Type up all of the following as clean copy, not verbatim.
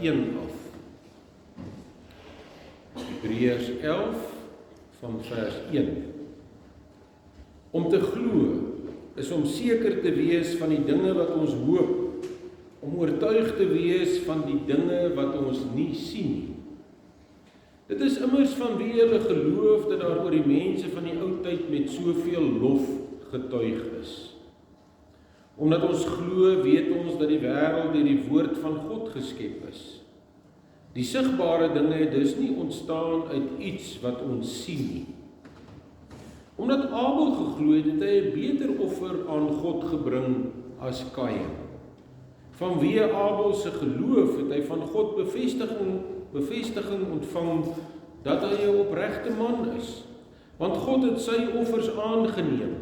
1 af. Hebreërs 11 van vers 1. Om te glo is om seker te wees van die dinge wat ons hoop, om oortuig te wees van die dinge wat ons nie sien nie. Dit is immers vanweë hulle geloof dat daar oor die mense van die ou tyd met soveel lof getuig is. Omdat ons glo, weet ons dat die wêreld deur die woord van God geskep is. Die sigbare dinge het dus nie ontstaan uit iets wat ons sien nie. Omdat Abel geglo het, het hy 'n beter offer aan God gebring as Kain. Vanweë Abel se geloof het hy van God bevestiging ontvang dat hy 'n opregte man is, want God het sy offers aangeneem,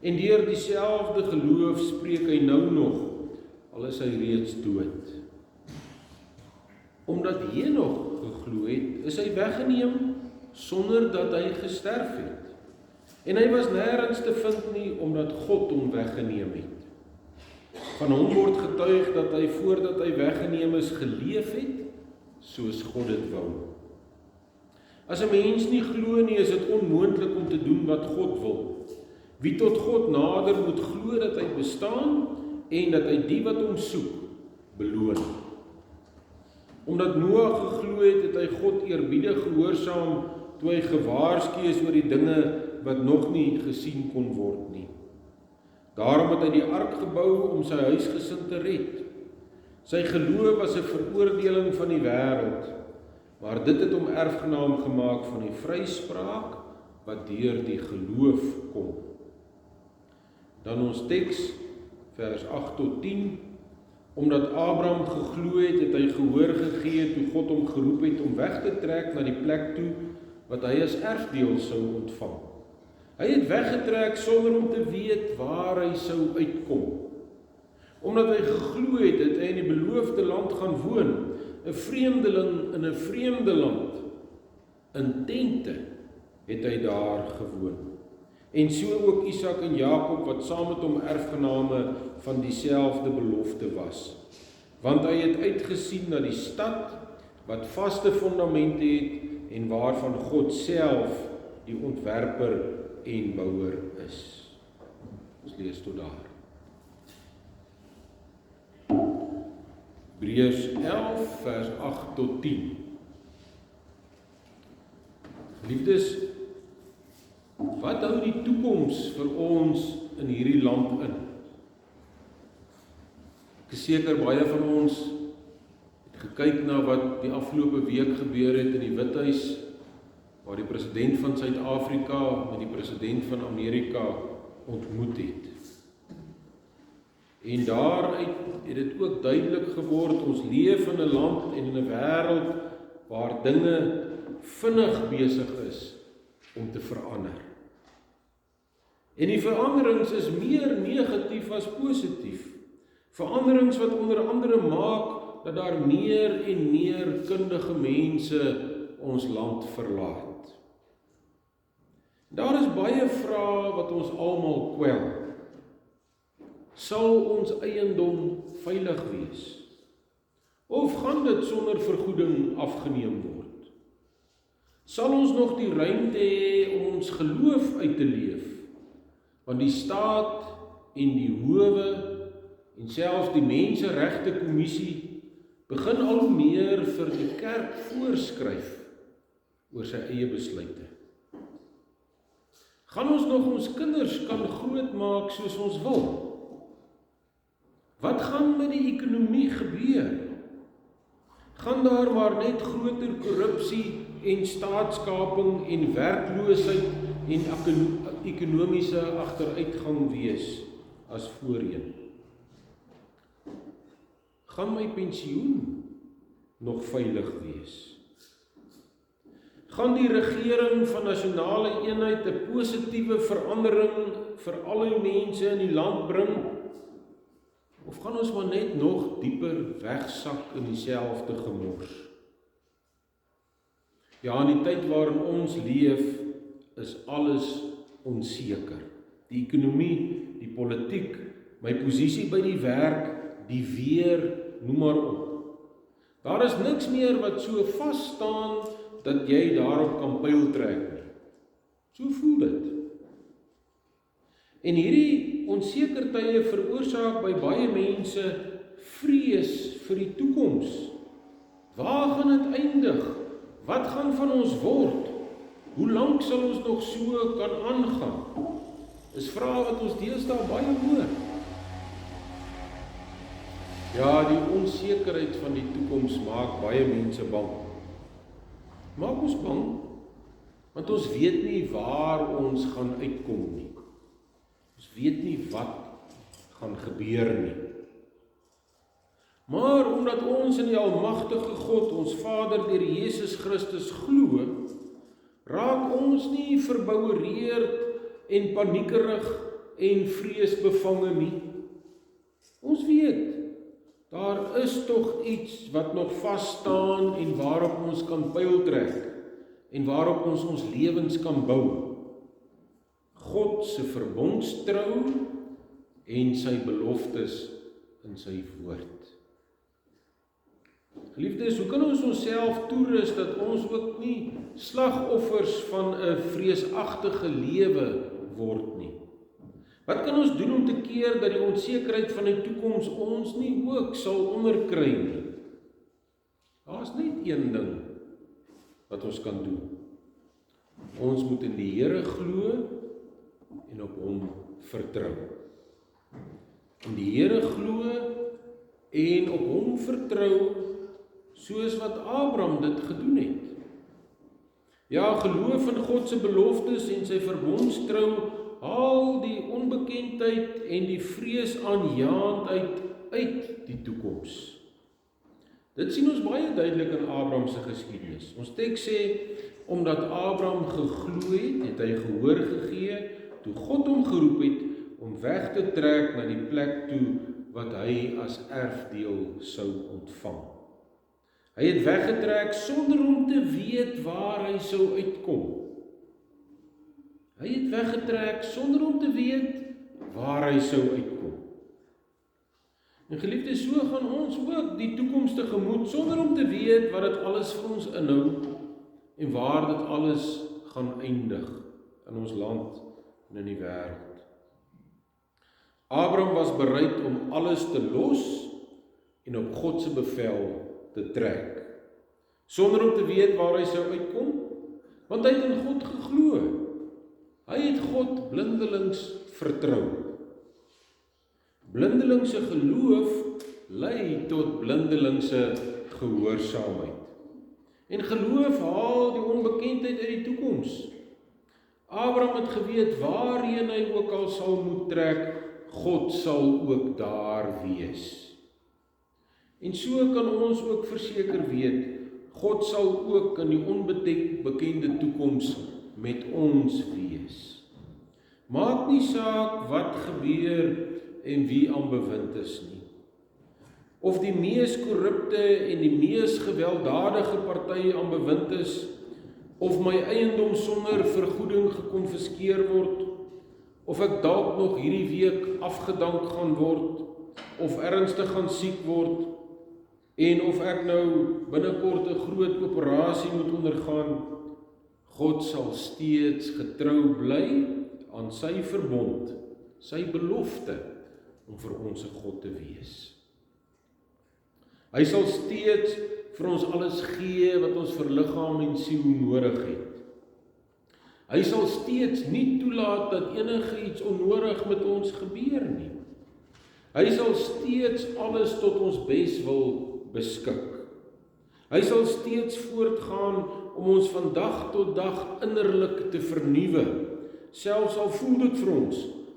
en deur dieselfde geloof spreek hy nou nog, al is hy reeds dood. Omdat Henog geglo het, is hy weggeneem sonder dat hy gesterf het, en hy was nêrens te vind nie, omdat God hom weggeneem het. Van hom word getuig dat hy voordat hy weggeneem is geleef het, soos God dit wou. As 'n mens nie glo nie, is dit onmoontlik om te doen wat God wil. Wie tot God nader moet glo dat hy bestaan en dat hy die wat hom soek, beloon. Omdat Noag geglo het, het hy God eerbiedig gehoorsaam toe hy gewaarsku is oor die dinge wat nog nie gesien kon word nie. Daarom het hy die ark gebou om sy huisgesin te red. Sy geloof was 'n veroordeling van die wêreld, maar dit het hom erfgenaam gemaak van die vryspraak wat deur die geloof kom. Dan ons teks, vers 8 tot 10, omdat Abraham geglo het, het hy gehoor gegee toe God hom geroep het om weg te trek na die plek toe wat hy as erfdeel sou ontvang. Hy het weggetrek sonder om te weet waar hy sou uitkom. Omdat hy geglo het, het hy in die beloofde land gaan woon, 'n vreemdeling in 'n vreemde land. In tente het hy daar gewoon. En so ook Isak en Jakob wat saam met hom erfgename van dieselfde belofte was. Want hy het uitgesien na die stad wat vaste fondamente het en waarvan God self die ontwerper en bouer is. Ons lees tot daar. Hebreërs 11 vers 8 tot 10. Liefdes, wat hou die toekoms vir ons in hierdie land in? Ek is seker baie van ons het gekyk na wat die afgelope week gebeur het in die Withuis, waar die president van Suid-Afrika met die president van Amerika ontmoet het. En daaruit het dit ook duidelik geword, ons leef in 'n land en in 'n wêreld waar dinge vinnig besig is om te verander. En die veranderings is meer negatief as positief. Veranderings wat onder andere maak dat daar meer en meer kundige mense ons land verlaat. Daar is baie vrae wat ons almal kwel. Sal ons eiendom veilig wees? Of gaan dit sonder vergoeding afgeneem word? Sal ons nog die ruimte hê om ons geloof uit te leef? Want die staat en die howe en selfs die Menseregte Kommissie begin al hoe meer vir die kerk voorskryf oor sy eie besluite. Gaan ons nog ons kinders kan grootmaak soos ons wil? Wat gaan met die ekonomie gebeur? Gaan daar maar net groter korrupsie en staatskaping en werkloosheid en ekonomiese agteruitgang wees as voorheen? Gaan my pensioen nog veilig wees? Gaan die regering van nasionale eenheid 'n positiewe verandering vir al die mense in die land bring? Of gaan ons maar net nog dieper wegsak in dieselfde gemors? Ja, in die tyd waarin ons leef, is alles onseker. Die ekonomie, die politiek, my posisie by die werk, die weer, noem maar op. Daar is niks meer wat so vas staan, dat jy daarop kan pyl trek nie. So voel dit. En hierdie onseker tye veroorsaak by baie mense vrees vir die toekoms. Waar gaan dit eindig? Wat gaan van ons word? Hoe lank sal ons nog so kan aangaan? Is vrae wat ons deesdae baie hoor. Ja, die onsekerheid van die toekoms maak baie mense bang. Maak ons bang, want ons weet nie waar ons gaan uitkom nie. Ons weet nie wat gaan gebeur nie. Maar omdat ons in die almagtige God, ons Vader deur Jesus Christus glo, raak ons nie verboureerd en paniekerig en vreesbevange nie. Ons weet, daar is tog iets wat nog vas staan en waarop ons kan pyl trek en waarop ons lewens kan bou. God se verbondstrou en sy beloftes in sy woord. Geliefdes, hoe kan ons onsself toerus dat ons ook nie slagoffers van 'n vreesagtige lewe word nie? Wat kan ons doen om te keer dat die onsekerheid van die toekoms ons nie ook sal onderkry nie? Daar's net een ding wat ons kan doen. Ons moet in die Here glo en op hom vertrou. In die Here glo en op hom vertrou, soos wat Abraham dit gedoen het. Ja, geloof in God se beloftes en sy verbondstrou haal die onbekendheid en die vreesaanjaendheid uit die toekoms. Dit sien ons baie duidelik in Abraham se geskiedenis. Ons teks sê, omdat Abraham geglo het, het hy gehoor gegee, toe God hom geroep het, om weg te trek na die plek toe, wat hy as erfdeel sou ontvang. Hy het weggetrek sonder om te weet waar hy sou uitkom. Hy het weggetrek sonder om te weet waar hy sou uitkom. En geliefdes, so gaan ons ook die toekoms tegemoet sonder om te weet wat dit alles vir ons inhou en waar dit alles gaan eindig in ons land en in die wêreld. Abraham was bereid om alles te los en op God se bevel te trek, sonder om te weet waar hy sou uitkom, want hy het in God geglo. Hy het God blindelings vertrou. Blindelingse geloof lei tot blindelingse gehoorsaamheid. En geloof haal die onbekendheid uit die toekoms. Abraham het geweet waarheen hy ook al sal moet trek, God sal ook daar wees. En so kan ons ook verseker weet, God sal ook in die onbekende toekoms met ons wees. Maak nie saak wat gebeur en wie aan bewind is nie. Of die mees korrupte en die mees gewelddadige party aan bewind is, of my eiendom sonder vergoeding gekonfiskeer word, of ek dalk nog hierdie week afgedank gaan word, of ernstig gaan siek word, en of ek nou binnekort 'n groot operasie moet ondergaan, God sal steeds getrou bly aan sy verbond, sy belofte om vir ons 'n God te wees. Hy sal steeds vir ons alles gee wat ons vir liggaam en siel nodig het. Hy sal steeds nie toelaat dat enige iets onnodig met ons gebeur nie. Hy sal steeds alles tot ons bes wil beskik. Hy sal steeds voortgaan om ons van dag tot dag innerlik te vernuwe. Selfs al voel dit vir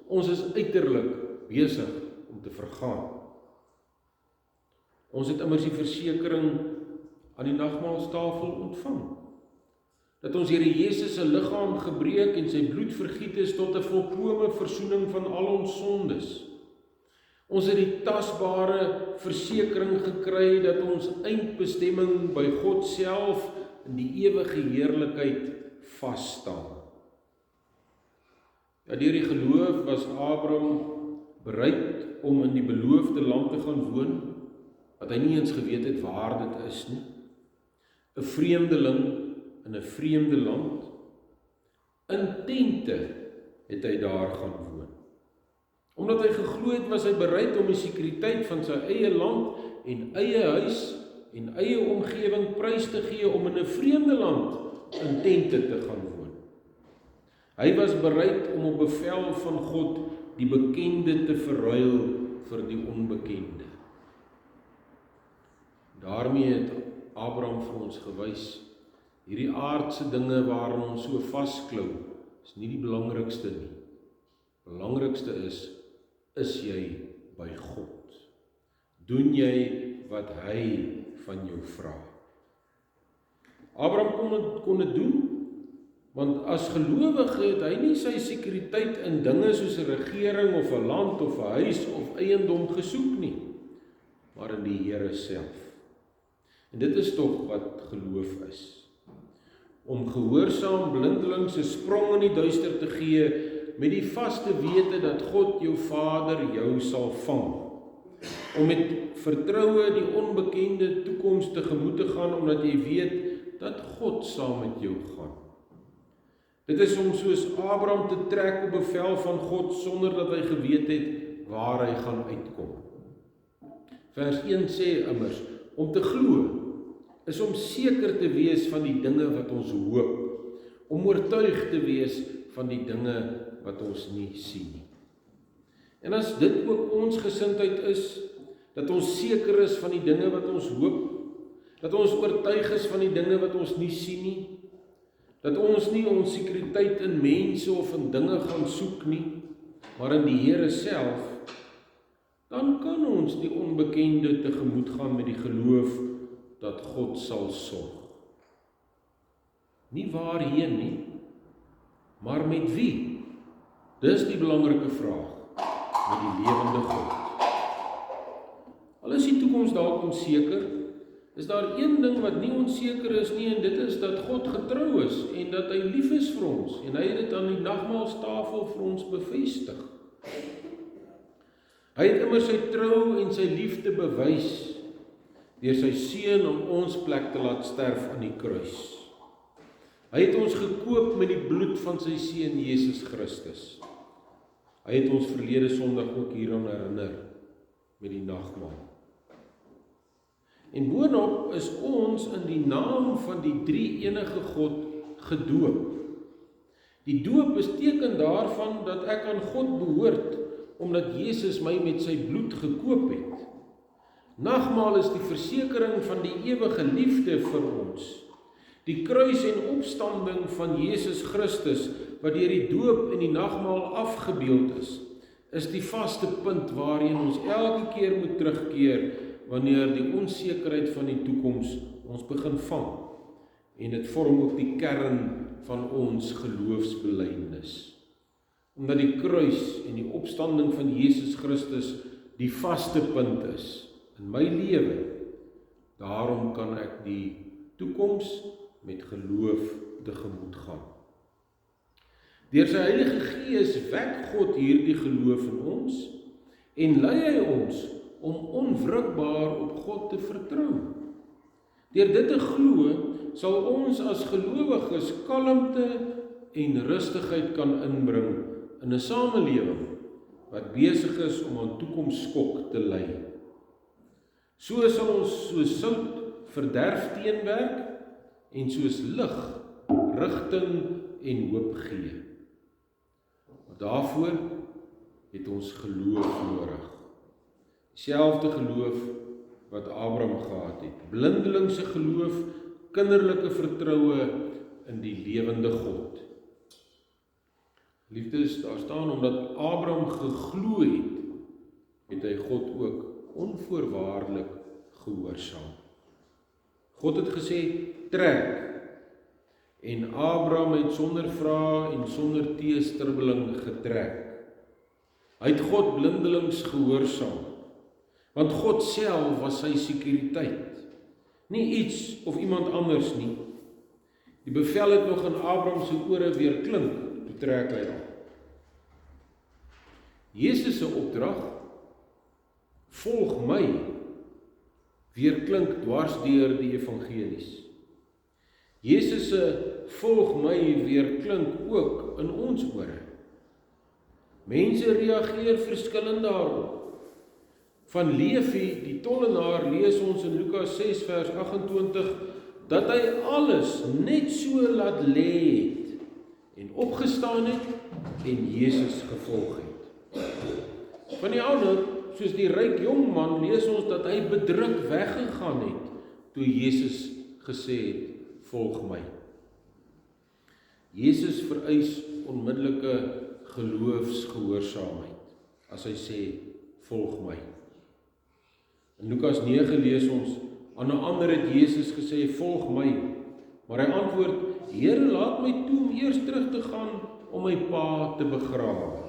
ons is uiterlik besig om te vergaan. Ons het immers die versekering aan die nagmaalstafel ontvang, dat ons Here Jesus se liggaam gebreek en sy bloed vergiet is tot 'n volkome versoening van al ons sondes. Ons het die tasbare versekering gekry dat ons eindbestemming by God self in die ewige heerlikheid vas staan. Ja, deur die geloof was Abraham bereid om in die beloofde land te gaan woon, wat hy nie eens geweet het waar dit is nie. 'n vreemdeling in 'n vreemde land. In tente het hy daar gaan woon. Omdat hy geglo het, was hy bereid om die sekuriteit van sy eie land en eie huis en eie omgewing prys te gee om in 'n vreemde land in tente te gaan woon. Hy was bereid om op bevel van God die bekende te verruil vir die onbekende. Daarmee het Abraham vir ons gewys, hierdie aardse dinge waarin ons so vasklou, is nie die belangrikste nie. Belangrikste is jy by God? Doen jy wat hy van jou vra? Abraham kon dit doen, want as gelowige het hy nie sy sekuriteit in dinge soos 'n regering of 'n land of 'n huis of eiendom gesoek nie, maar in die Here self. En dit is tog wat geloof is. Om gehoorsaam blindelings 'n sprong in die duister te gee, met die vaste wete dat God jou Vader jou sal vang. Om met vertroue die onbekende toekoms tegemoet te gaan, omdat jy weet dat God saam met jou gaan. Dit is om soos Abraham te trek op bevel van God, sonder dat hy geweet het waar hy gaan uitkom. Vers 1 sê immers, om te glo, is om seker te wees van die dinge wat ons hoop, om oortuig te wees van die dinge wat ons nie sien nie. En as dit ook ons gesindheid is, dat ons seker is van die dinge wat ons hoop, dat ons oortuig is van die dinge wat ons nie sien nie, dat ons nie ons sekuriteit in mense of in dinge gaan soek nie, maar in die Here self, dan kan ons die onbekende tegemoet gaan met die geloof dat God sal sorg. Nie waarheen nie, maar met wie? Dis die belangrike vraag, met die lewende God. Al is die toekoms dalk onseker, is daar een ding wat nie onseker is nie, en dit is dat God getrou is, en dat hy lief is vir ons, en hy het dit aan die nagmaalstafel vir ons bevestig. Hy het immer sy trou en sy liefde bewys, deur sy seun om ons plek te laat sterf aan die kruis. Hy het ons gekoop met die bloed van sy seun Jesus Christus. Hy het ons verlede Sondag ook hieraan herinner met die nagmaal. En boonop is ons in die naam van die drie-enige God gedoop. Die doop is teken daarvan dat ek aan God behoort, omdat Jesus my met sy bloed gekoop het. Nagmaal is die versekering van die ewige liefde vir ons. Die kruis en opstanding van Jesus Christus, wat deur die doop en die nagmaal afgebeeld is die vaste punt waarheen ons elke keer moet terugkeer, wanneer die onsekerheid van die toekoms ons begin vang. En dit vorm ook die kern van ons geloofsbelydenis. Omdat die kruis en die opstanding van Jesus Christus die vaste punt is in my lewe, daarom kan ek die toekoms met geloof tegemoet gaan. Deur sy Heilige Gees wek God hierdie geloof in ons en lei hy ons om onwrikbaar op God te vertrou. Deur dit te glo, sal ons as gelowiges kalmte en rustigheid kan inbring in 'n samelewing wat besig is om aan toekomsskok te lei. So sal ons soos sout verderf teenwerk en soos lig rigting en hoop gee. Maar daarvoor het ons geloof nodig. Dieselfde geloof wat Abraham gehad het. Blindelingse geloof, kinderlike vertroue in die lewende God. Liefdes, daar staan omdat Abraham geglo het hy God ook onvoorwaardelik gehoorsaam. God het gesê, trek. En Abraham het sonder vrae en sonder teestribbeling getrek. Hy het God blindelings gehoorsaam. Want God self was sy sekuriteit. Nie iets of iemand anders nie. Die bevel het nog in Abraham se ore weer klink, toe trek hy aan. Jesus se opdrag, volg my, weerklink dwars deur die evangelies. Jesus se volg my weerklink ook in ons ore. Mense reageer verskillend daarop. Van Levi, die tollenaar, lees ons in Lukas 6 vers 28, dat hy alles net so laat lê het, en opgestaan het, en Jesus gevolg het. Van die ander, soos die ryk jong man, lees ons dat hy bedruk weggegaan het, toe Jesus gesê het, volg my. Jesus vereis onmiddellike geloofsgehoorsaamheid, as hy sê, volg my. In Lukas 9 lees ons, aan 'n ander het Jesus gesê, volg my, maar hy antwoord, Here, laat my toe om eers terug te gaan, om my pa te begrawe.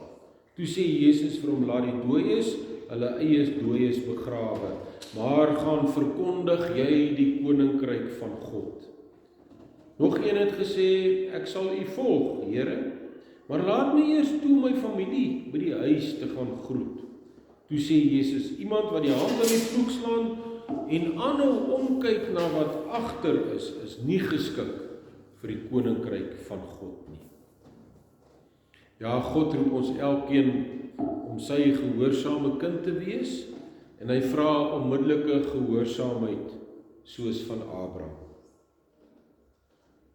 Toe sê Jesus vir hom, laat die dooies, hulle eie dooies begrawe, maar gaan verkondig jy die koninkryk van God. Nog een het gesê, ek sal u volg, Here, maar laat my eers toe my familie by die huis te gaan groet. Toe sê Jesus, iemand wat die hand aan die ploeg slaan en aanhou omkyk na wat agter is nie geskik vir die koninkryk van God nie. Ja, God roep ons elkeen om sy gehoorsame kind te wees en hy vra onmiddellike gehoorsaamheid soos van Abraham.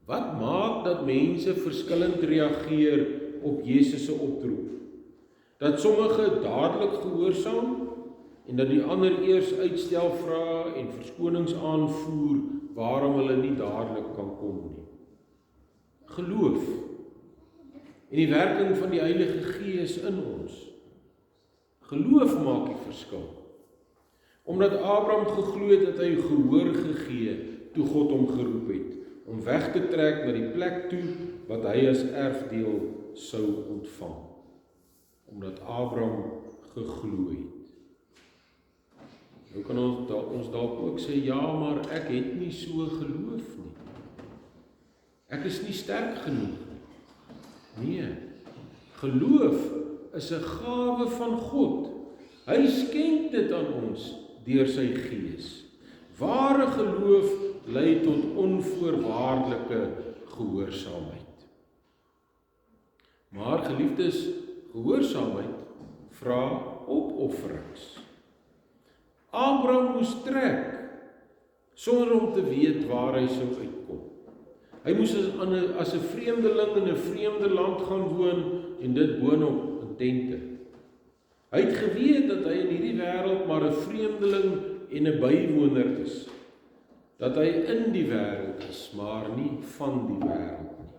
Wat maak dat mense verskillend reageer op Jesus se oproep? Dat sommige dadelik gehoorsaam en dat die ander eers uitstel vra en verskonings aanvoer waarom hulle nie dadelik kan kom nie. Geloof en die werking van die Heilige Gees in ons. Geloof maak die verskil. Omdat Abraham geglo het, dat hy gehoor gegee toe God hom geroep het, om weg te trek na die plek toe wat hy as erfdeel sou ontvang. Omdat Abraham geglo het. Nou kan ons dalk ook sê, ja, maar ek het nie so geloof nie. Ek is nie sterk genoeg. Nee, geloof is 'n gawe van God. Hy skenk dit aan ons deur sy Gees. Ware geloof lei tot onvoorwaardelike gehoorsaamheid. Maar geliefdes, gehoorsaamheid vra opofferings. Abraham moes trek sonder om te weet waar hy sou uitkom. Hy moes as 'n vreemdeling in 'n vreemde land gaan woon en dit boonop in tente. Hy het geweet dat hy in hierdie wêreld maar 'n vreemdeling en 'n bywoner is. Dat hy in die wêreld is, maar nie van die wêreld nie.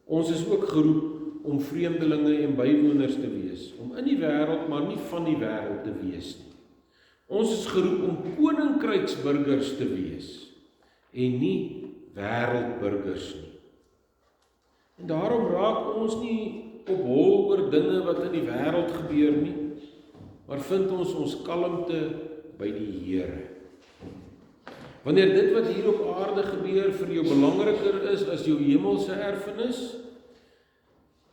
Ons is ook geroep om vreemdelinge en bywoners te wees, om in die wêreld, maar nie van die wêreld te wees nie. Ons is geroep om koninkryksburgers te wees, en nie wêreldburgers nie. En daarom raak ons nie op hol oor dinge wat in die wêreld gebeur nie, maar vind ons kalmte by die Here. Wanneer dit wat hier op aarde gebeur vir jou belangriker is as jou hemelse erfenis,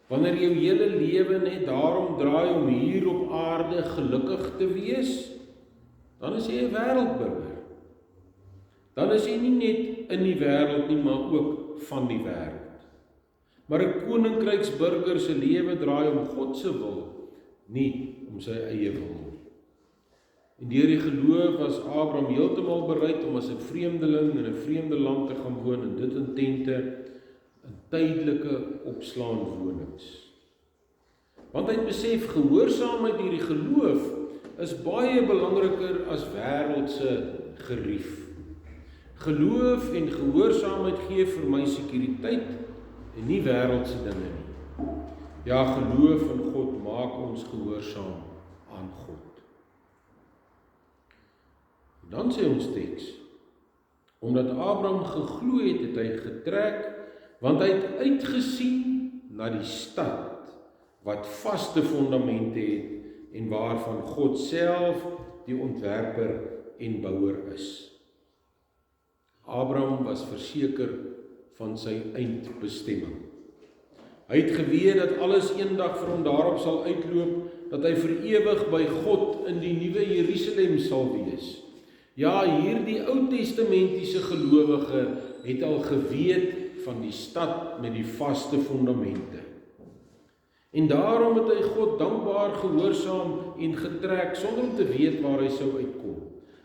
wanneer jou hele lewe net daarom draai om hier op aarde gelukkig te wees, dan is jy 'n wêreldburger. Dan is jy nie net in die wêreld nie, maar ook van die wêreld. Maar 'n koninkryksburger se lewe draai om God se wil, nie om sy eie wil nie. En deur die geloof was Abraham heeltemal bereid om as 'n vreemdeling in 'n vreemde land te gaan woon, en dit in tente, in tydelike opslaanwonings. Want hy het besef, gehoorsaamheid deur die geloof is baie belangriker as wêreldse gerief. Geloof en gehoorsaamheid gee vir my sekuriteit en nie wêreldse dinge nie. Ja, geloof in God maak ons gehoorsaam aan God. Dan sê ons teks, omdat Abraham geglo het, het hy getrek, want hy het uitgesien na die stad wat vaste fondamente het en waarvan God self die ontwerper en bouer is. Abraham was verseker van sy eindbestemming. Hy het geweet dat alles eendag vir hom daarop sal uitloop, dat hy vir ewig by God in die nuwe Jerusalem sal wees. Ja, hierdie Ou-testamentiese gelowige het al geweet van die stad met die vaste fondamente. En daarom het hy God dankbaar gehoorsaam en getrek sonder om te weet waar hy sou uitkom.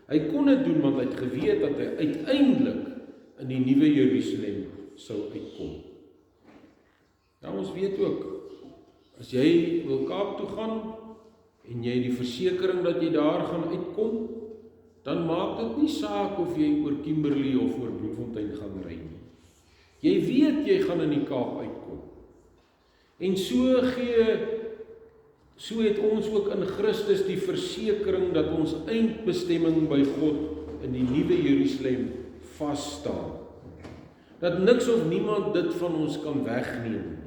Hy kon dit doen want hy het geweet dat hy uiteindelik in die nuwe Jerusalem sou uitkom. Nou ons weet ook, as jy wil Kaap toe gaan en jy die versekering dat jy daar gaan uitkom, dan maak dit nie saak of jy oor Kimberley of oor Bloemfontein gaan ry nie. Jy weet jy gaan in die Kaap uitkom. En so het ons ook in Christus die versekering dat ons eindbestemming by God in die nuwe Jerusalem vasstaan. Dat niks of niemand dit van ons kan wegneem.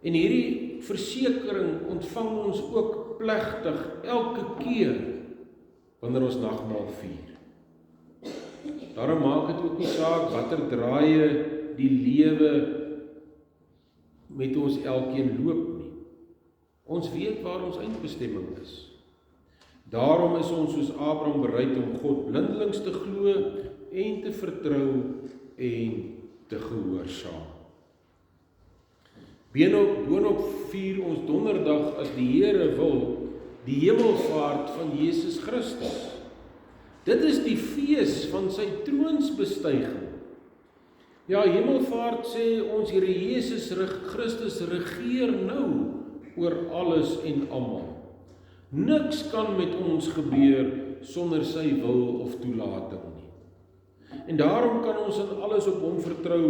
En hierdie versekering ontvang ons ook plegtig elke keer wanneer ons nagmaal vier. Daarom maak dit ook nie saak watter draaie die lewe met ons elkeen loop nie. Ons weet waar ons eindbestemming is. Daarom is ons soos Abraham bereid om God blindelings te glo en te vertrou en te gehoorsaam. Boonop vier ons donderdag as die Here wil die hemelvaart van Jesus Christus. Dit is die fees van sy troonsbestuiging. Ja, hemelvaart sê ons Here Jesus Christus regeer nou oor alles en almal. Niks kan met ons gebeur sonder sy wil of toelating nie. En daarom kan ons in alles op hom vertrou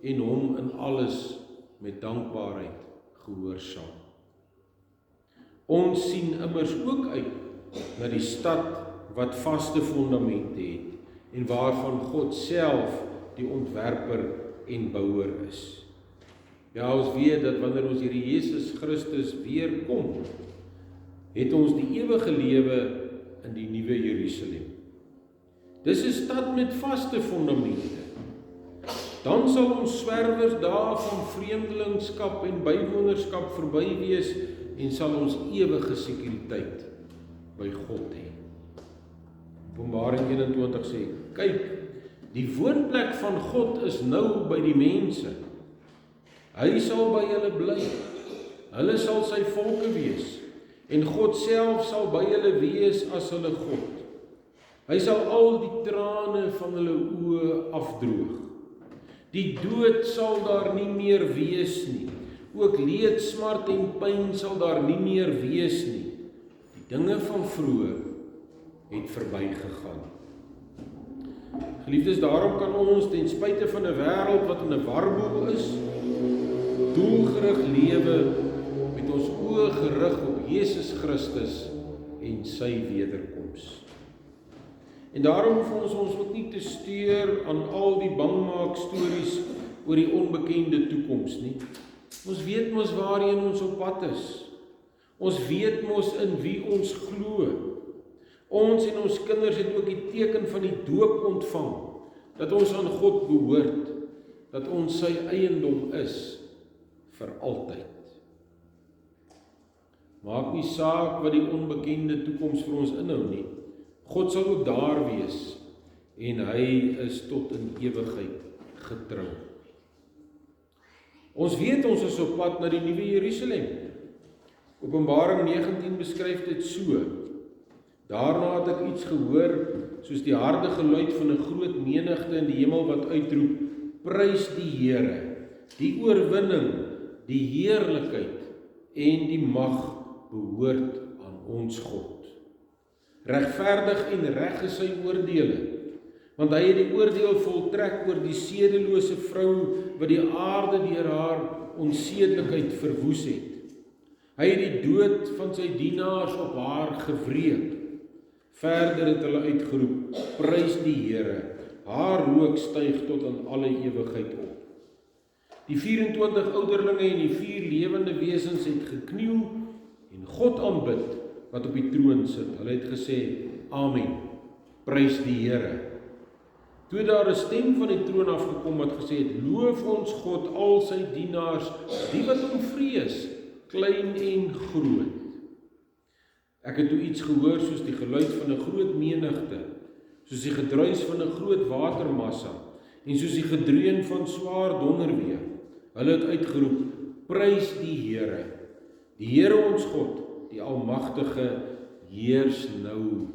en hom in alles met dankbaarheid gehoorsaam. Ons sien immers ook uit na die stad wat vaste fondamente het en waarvan God self die ontwerper en bouer is. Ja, ons weet dat wanneer ons Here Jesus Christus weer kom, het ons die ewige lewe in die nuwe Jerusalem. Dis 'n stad met vaste fondamente. Dan sal ons swerwers daar van vreemdelingskap en bywonerskap verby wees en sal ons ewige sekuriteit by God hê. Openbaring 21 sê, kyk, die woonplek van God is nou by die mense. Hy sal by hulle bly. Hulle sal sy volke wees en God self sal by hulle wees as hulle God. Hy sal al die trane van hulle oë afdroog. Die dood sal daar nie meer wees nie. Ook leed, smart en pyn sal daar nie meer wees nie. Die dinge van vroeër het verbygegaan. Geliefdes, daarom kan ons ten spyte van 'n wêreld wat in 'n warboel is, doelgerig lewe met ons oë gerig op Jesus Christus en sy wederkoms. En daarom hoef ons ook nie te steur aan al die bangmaak stories oor die onbekende toekoms nie. Ons weet mos waarheen ons op pad is. Ons weet mos in wie ons glo. Ons en ons kinders het ook die teken van die doop ontvang, dat ons aan God behoort, dat ons sy eiendom is vir altyd. Maak nie saak wat die onbekende toekoms vir ons inhou nie. God sal ook daar wees en hy is tot in ewigheid getrou. Ons weet ons is op pad na die nuwe Jerusalem. Openbaring 19 beskryf dit so. Daarna het ek iets gehoor, soos die harde geluid van 'n groot menigte in die hemel wat uitroep, prys die Here, die oorwinning, die heerlikheid en die mag behoort aan ons God. Regverdig en reg is sy oordeele, want hy het die oordeel voltrek oor die sedelose vrou wat die aarde deur haar onsedelikheid verwoes het. Hy het die dood van sy dienaars op haar gewreek. Verder het hulle uitgeroep, prys die Here, haar rook styg tot aan alle ewigheid op. Die 24 ouderlinge en die 4 lewende wesens het gekniel en God aanbid wat op die troon sit. Hulle het gesê, Amen, prys die Here. Toe daar 'n stem van die troon afgekom wat gesê het, loof ons God al sy dienaars, die wat hom vrees, klein en groot. Ek het toe iets gehoor soos die geluid van 'n groot menigte, soos die gedruis van 'n groot watermassa, en soos die gedreun van swaar donderweë. Hulle het uitgeroep, prys die Here. Die Here ons God, die Almagtige, heers nou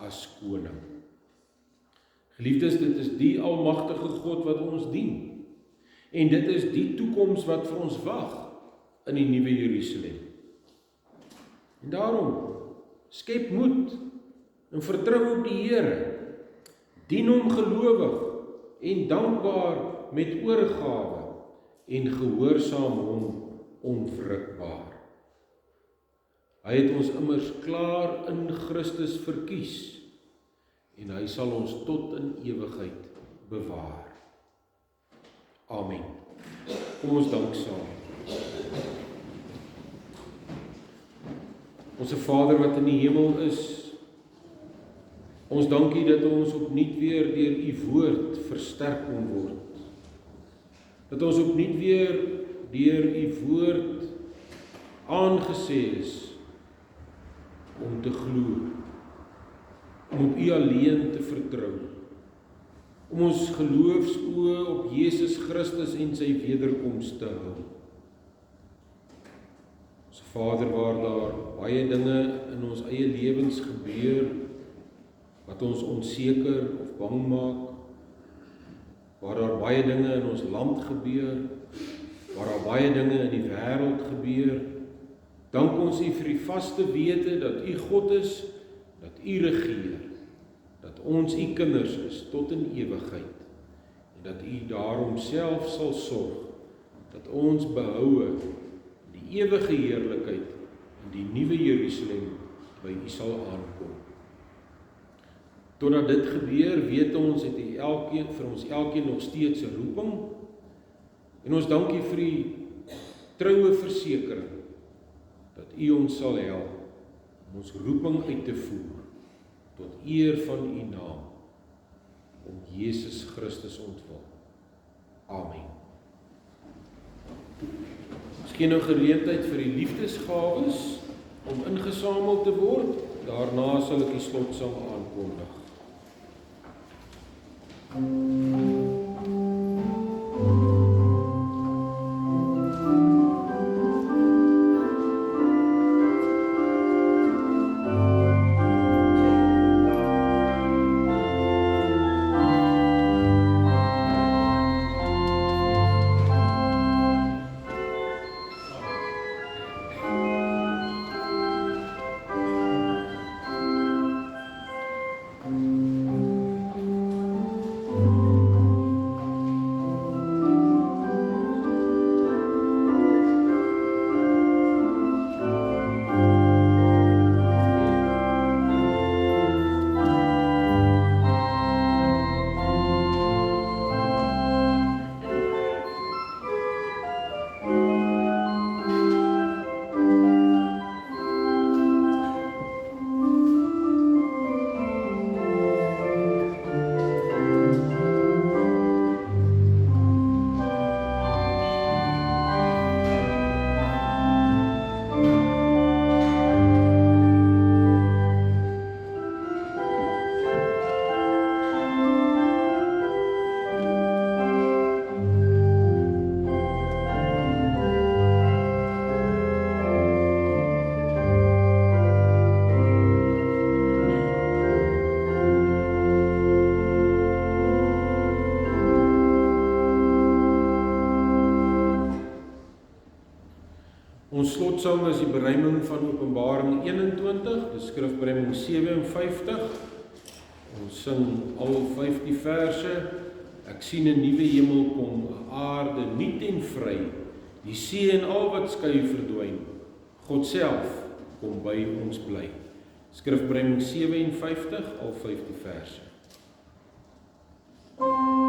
as koning. Geliefdes, dit is die Almagtige God wat ons dien. En dit is die toekoms wat vir ons wag in die nuwe Jerusalem. En daarom, skep moed en vertrou op die Here. Dien hom gelowig en dankbaar met oorgawe en gehoorsaam hom onwrikbaar. Hy het ons immers klaar in Christus verkies en hy sal ons tot in ewigheid bewaar. Amen. Kom ons dank saam. Onse Vader wat in die hemel is, ons dankie dat ons opnuut weer deur u woord versterk kon word. Dat ons opnuut weer deur u woord aangesê is om te glo, om op u alleen te vertrou, om ons geloofsoë op Jesus Christus en sy wederkoms te hou. Ons Vader, waar daar baie dinge in ons eie lewens gebeur, wat ons onseker of bang maak, waar daar baie dinge in ons land gebeur, waar daar baie dinge in die wêreld gebeur, dank ons u vir die vaste wete dat u God is, dat u regeer, dat ons u kinders is tot in ewigheid, en dat u daarom self sal sorg, dat ons behoue die ewige heerlikheid in die nuwe Jerusalem by u sal aankom. Totdat dit gebeur, weet ons, het u vir ons elkeen nog steeds 'n roeping, en ons dank u vir die troue versekering, dat u ons sal help om ons roeping uit te voer, tot eer van u naam, om Jesus Christus ontwil. Amen. Miskien nou geleentheid vir die liefdesgawes, om ingesamel te word, daarna sal ek die slotsang aankondig. Ons slotsang is die beruiming van Openbaring 21, die skrifberuiming 57. Ons sing al 15 verse. Ek sien 'n nuwe hemel kom, 'n aarde nuut en vry, die see en al wat skei verdwyn. God self kom by ons bly. Skrifberuiming 57, al 15 verse. Amen.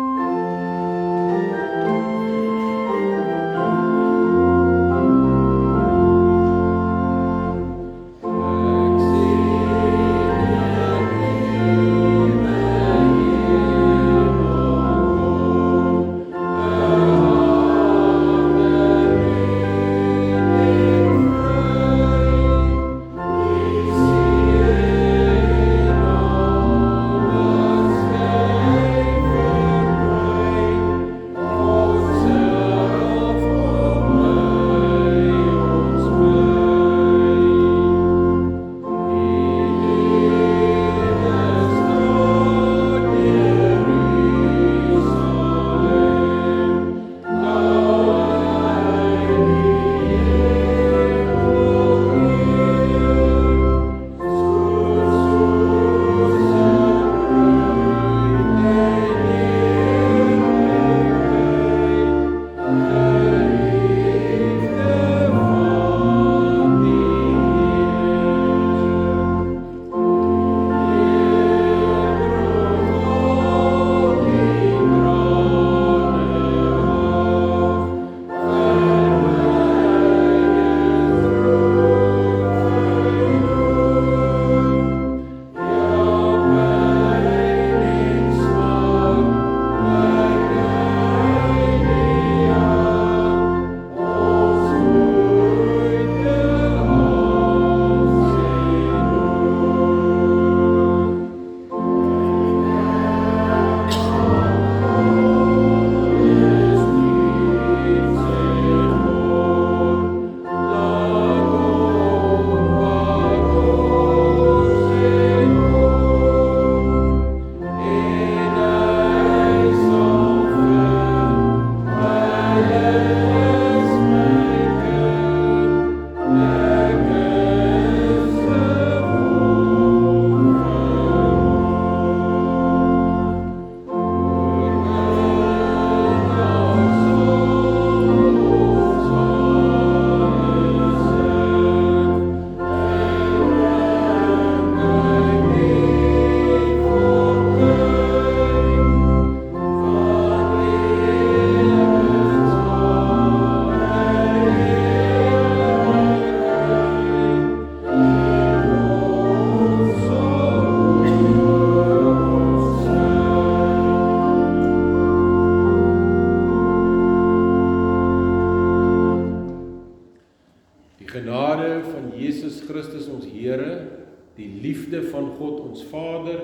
die liefde van God ons Vader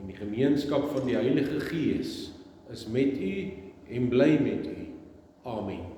en die gemeenskap van die Heilige Gees is met u en bly met u. Amen.